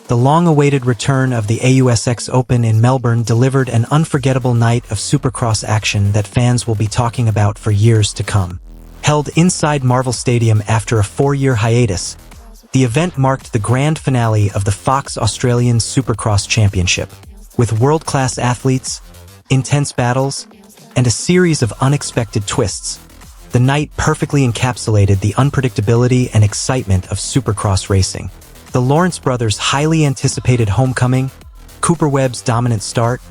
The long-awaited return of the AUSX Open in Melbourne delivered an unforgettable night of Supercross action that fans will be talking about for years to come. Held inside Marvel Stadium after a 4-year hiatus, the event marked the grand finale of the Fox Australian Supercross Championship. With world-class athletes, intense battles, and a series of unexpected twists, the night perfectly encapsulated the unpredictability and excitement of Supercross racing. The Lawrence brothers' highly anticipated homecoming, Cooper Webb's dominant start,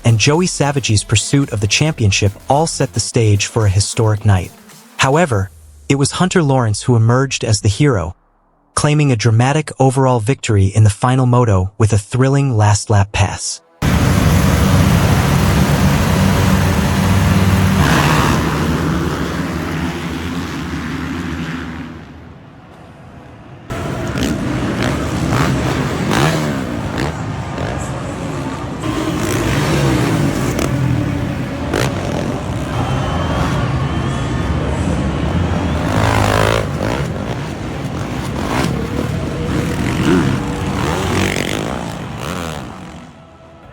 and Joey Savage's pursuit of the championship all set the stage for a historic night. However, it was Hunter Lawrence who emerged as the hero, claiming a dramatic overall victory in the final moto with a thrilling last-lap pass.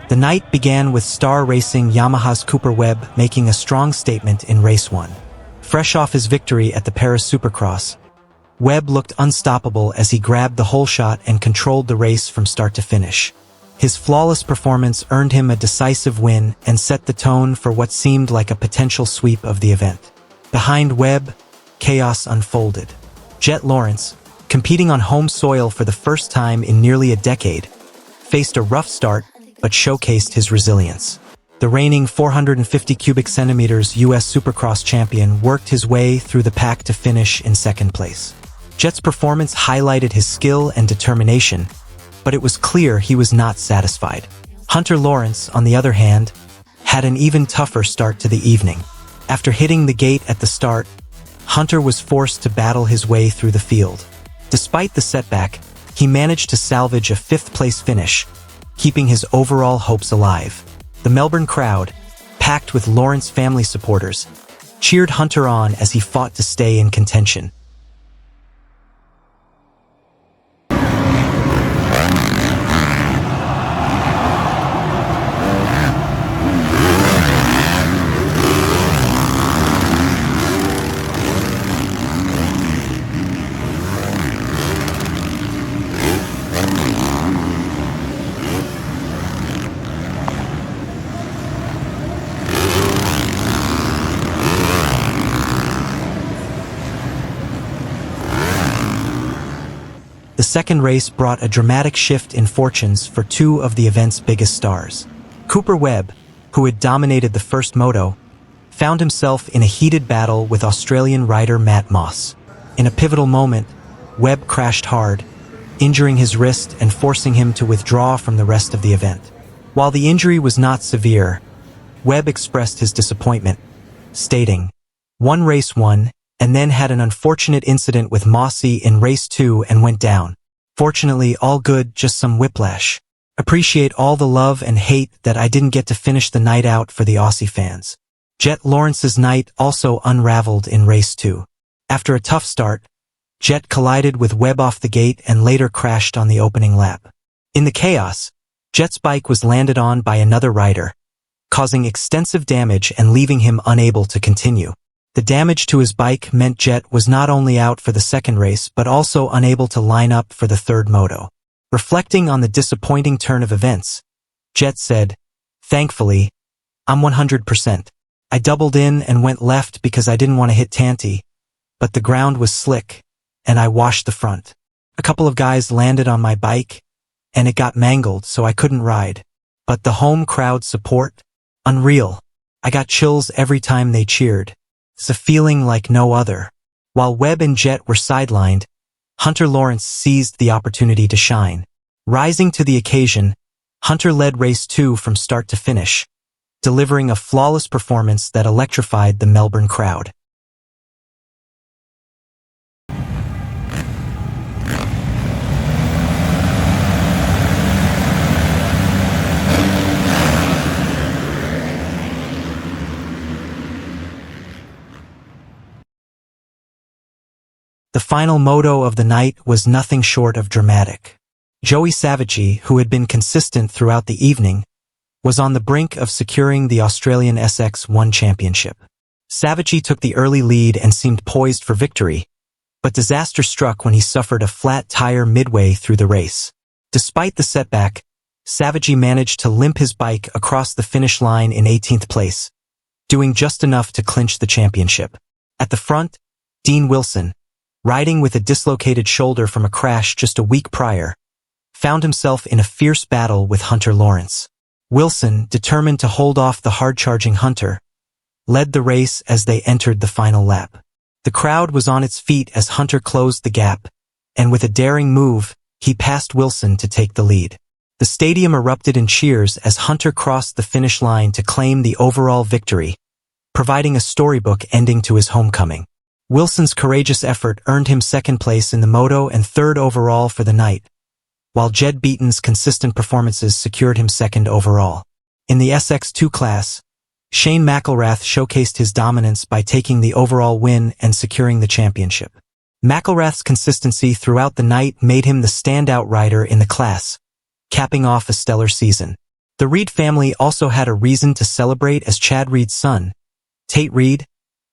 The night began with star racing Yamaha's Cooper Webb making a strong statement in Race 1. Fresh off his victory at the Paris Supercross, Webb looked unstoppable as he grabbed the whole shot and controlled the race from start to finish. His flawless performance earned him a decisive win and set the tone for what seemed like a potential sweep of the event. Behind Webb, chaos unfolded. Jett Lawrence, competing on home soil for the first time in nearly a decade, faced a rough start but showcased his resilience. The reigning 450 cubic centimeters U.S. Supercross champion worked his way through the pack to finish in second place. Jett's performance highlighted his skill and determination, but it was clear he was not satisfied. Hunter Lawrence, on the other hand, had an even tougher start to the evening. After hitting the gate at the start, Hunter was forced to battle his way through the field. Despite the setback, he managed to salvage a fifth-place finish, keeping his overall hopes alive. The Melbourne crowd, packed with Lawrence family supporters, cheered Hunter on as he fought to stay in contention. The second race brought a dramatic shift in fortunes for two of the event's biggest stars. Cooper Webb, who had dominated the first moto, found himself in a heated battle with Australian rider Matt Moss. In a pivotal moment, Webb crashed hard, injuring his wrist and forcing him to withdraw from the rest of the event. While the injury was not severe, Webb expressed his disappointment, stating, "One race won, and then had an unfortunate incident with Mossy in Race 2 and went down. Fortunately, all good, just some whiplash. Appreciate all the love and hate that I didn't get to finish the night out for the Aussie fans." Jett Lawrence's night also unraveled in Race 2. After a tough start, Jett collided with Webb off the gate and later crashed on the opening lap. In the chaos, Jett's bike was landed on by another rider, causing extensive damage and leaving him unable to continue. The damage to his bike meant Jett was not only out for the second race but also unable to line up for the third moto. Reflecting on the disappointing turn of events, Jett said, "Thankfully, I'm 100%. I doubled in and went left because I didn't want to hit Tanti, but the ground was slick, and I washed the front. A couple of guys landed on my bike, and it got mangled so I couldn't ride. But the home crowd support? Unreal. I got chills every time they cheered. It's a feeling like no other." While Webb and Jett were sidelined, Hunter Lawrence seized the opportunity to shine. Rising to the occasion, Hunter led Race 2 from start to finish, delivering a flawless performance that electrified the Melbourne crowd. The final moto of the night was nothing short of dramatic. Joey Savage, who had been consistent throughout the evening, was on the brink of securing the Australian AUSX championship. Savage took the early lead and seemed poised for victory, but disaster struck when he suffered a flat tire midway through the race. Despite the setback, Savage managed to limp his bike across the finish line in 18th place, doing just enough to clinch the championship. At the front, Dean Wilson, riding with a dislocated shoulder from a crash just a week prior, found himself in a fierce battle with Hunter Lawrence. Wilson, determined to hold off the hard-charging Hunter, led the race as they entered the final lap. The crowd was on its feet as Hunter closed the gap, and with a daring move, he passed Wilson to take the lead. The stadium erupted in cheers as Hunter crossed the finish line to claim the overall victory, providing a storybook ending to his homecoming. Wilson's courageous effort earned him second place in the moto and third overall for the night, while Jett consistent performances secured him second overall. In the SX2 class, Shane McElrath showcased his dominance by taking the overall win and securing the championship. McElrath's consistency throughout the night made him the standout rider in the class, capping off a stellar season. The Reed family also had a reason to celebrate as Chad Reed's son, Tate Reed,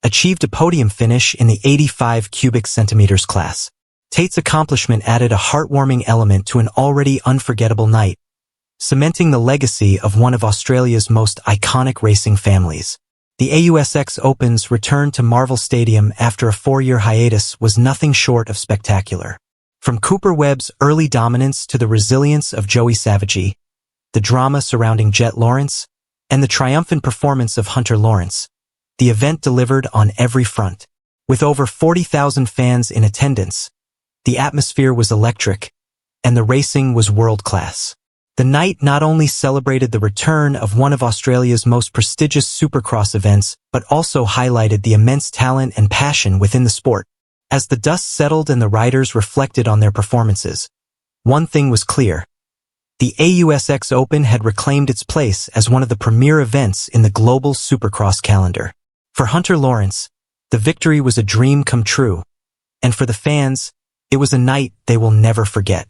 achieved a podium finish in the 85 cubic centimeters class. Tate's accomplishment added a heartwarming element to an already unforgettable night, cementing the legacy of one of Australia's most iconic racing families. The AUSX Open's return to Marvel Stadium after a 4-year hiatus was nothing short of spectacular. From Cooper Webb's early dominance to the resilience of Joey Savage, the drama surrounding Jett Lawrence, and the triumphant performance of Hunter Lawrence, the event delivered on every front. With over 40,000 fans in attendance, the atmosphere was electric, and the racing was world-class. The night not only celebrated the return of one of Australia's most prestigious Supercross events, but also highlighted the immense talent and passion within the sport. As the dust settled and the riders reflected on their performances, one thing was clear. The AUSX Open had reclaimed its place as one of the premier events in the global Supercross calendar. For Hunter Lawrence, the victory was a dream come true, and for the fans, it was a night they will never forget.